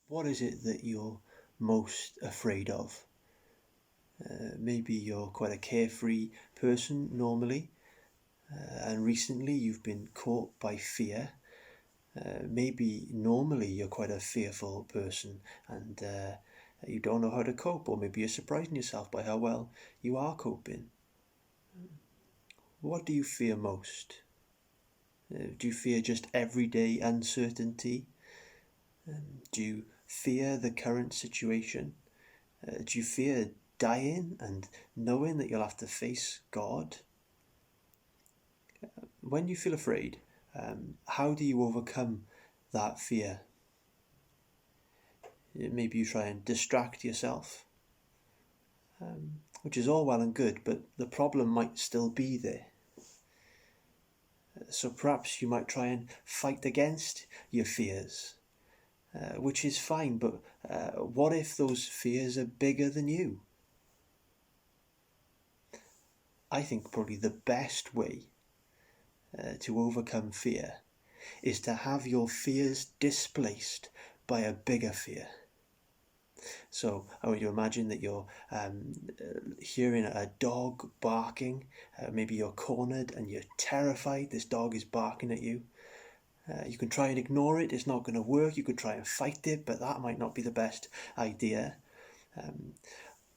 What is it that you're most afraid of? Maybe you're quite a carefree person normally, and recently you've been caught by fear. Maybe normally you're quite a fearful person and you don't know how to cope, or maybe you're surprising yourself by how well you are coping. What do you fear most? Do you fear just everyday uncertainty? Do you fear the current situation? Do you fear dying and knowing that you'll have to face God? When you feel afraid, how do you overcome that fear? Maybe you try and distract yourself, which is all well and good, but the problem might still be there. So perhaps you might try and fight against your fears, which is fine, but what if those fears are bigger than you? I think probably the best way to overcome fear is to have your fears displaced by a bigger fear. So I want you to imagine that you're hearing a dog barking. Maybe you're cornered and you're terrified. This dog is barking at you. You can try and ignore it. It's not going to work. You could try and fight it, but that might not be the best idea.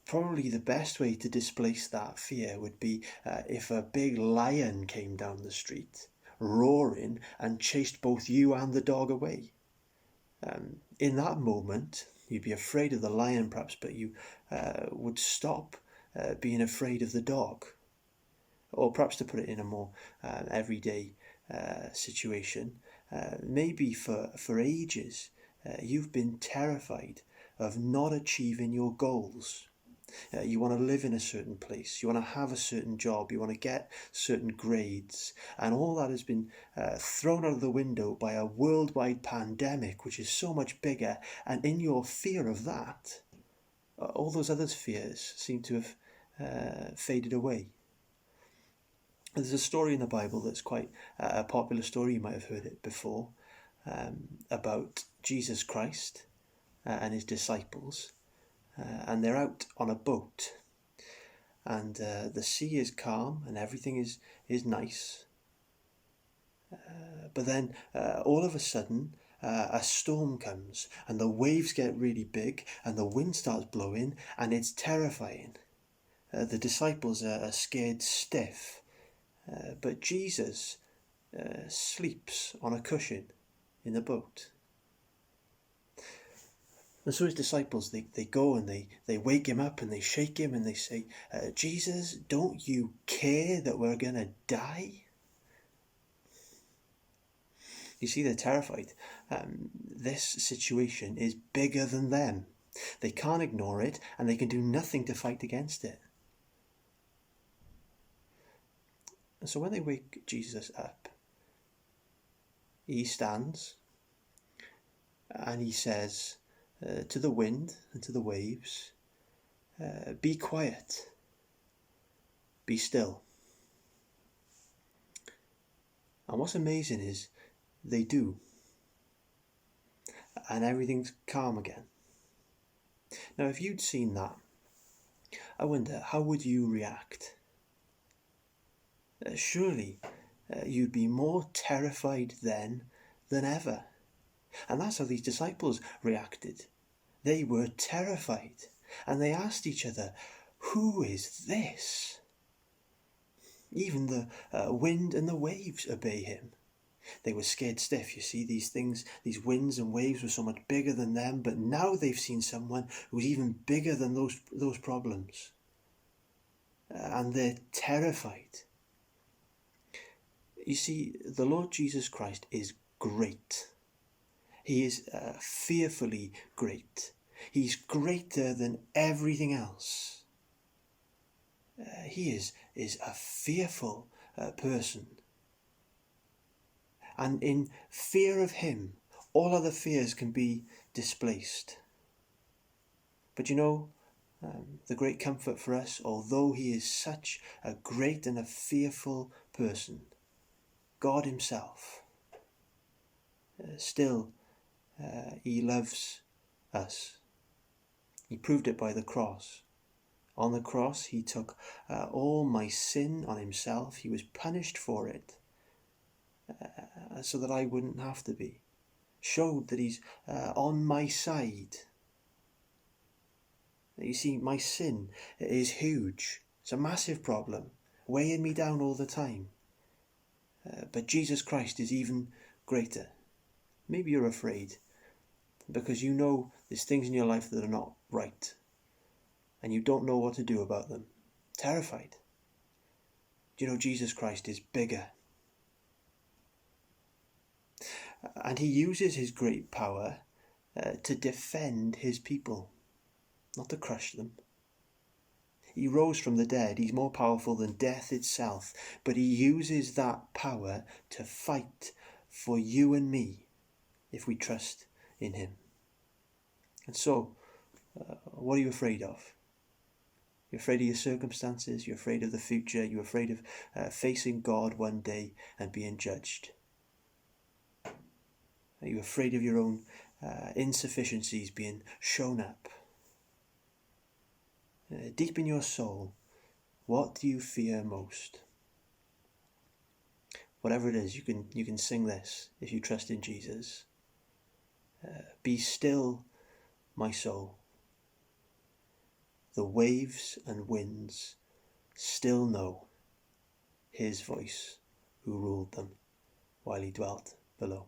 Probably the best way to displace that fear would be if a big lion came down the street, roaring, and chased both you and the dog away. In that moment, you'd be afraid of the lion perhaps, but you would stop being afraid of the dog. Or perhaps, to put it in a more everyday situation, maybe for ages you've been terrified of not achieving your goals. You want to live in a certain place, you want to have a certain job, you want to get certain grades, and all that has been thrown out of the window by a worldwide pandemic, which is so much bigger, and in your fear of that, all those other fears seem to have faded away. There's a story in the Bible that's quite a popular story, you might have heard it before, about Jesus Christ and his disciples. And they're out on a boat, and the sea is calm and everything is nice. But then all of a sudden a storm comes and the waves get really big and the wind starts blowing and it's terrifying. The disciples are scared stiff, but Jesus sleeps on a cushion in the boat. And so his disciples, they go and they wake him up and they shake him and they say, Jesus, don't you care that we're going to die? You see, they're terrified. This situation is bigger than them. They can't ignore it and they can do nothing to fight against it. And so when they wake Jesus up, he stands and he says, to the wind and to the waves, be quiet, be still. And what's amazing is they do, and everything's calm again. Now, if you'd seen that, I wonder, how would you react? Surely you'd be more terrified then than ever. And that's how these disciples reacted. They were terrified, and they asked each other, who is this? Even the wind and the waves obey him. They were scared stiff, you see, these things, these winds and waves were so much bigger than them, but now they've seen someone who's even bigger than those problems. And they're terrified. You see, the Lord Jesus Christ is great. He is fearfully great. He's greater than everything else. He is a fearful person. And in fear of him, all other fears can be displaced. But you know, the great comfort for us, although he is such a great and a fearful person, God himself, still he loves us. He proved it by the cross. On the cross, he took all my sin on himself. He was punished for it so that I wouldn't have to be. Showed that he's on my side. You see, my sin is huge. It's a massive problem, weighing me down all the time. But Jesus Christ is even greater. Maybe you're afraid because you know there's things in your life that are not right and you don't know what to do about them. Terrified. Do you know Jesus Christ is bigger? And he uses his great power to defend his people, not to crush them. He rose from the dead. He's more powerful than death itself. But he uses that power to fight for you and me if we trust in him. And so, what are you afraid of? You're afraid of your circumstances. You're afraid of the future. You're afraid of facing God one day and being judged. Are you afraid of your own insufficiencies being shown up? Deep in your soul, what do you fear most? Whatever it is, you can sing this if you trust in Jesus. Be still, my soul. The waves and winds still know his voice who ruled them while he dwelt below.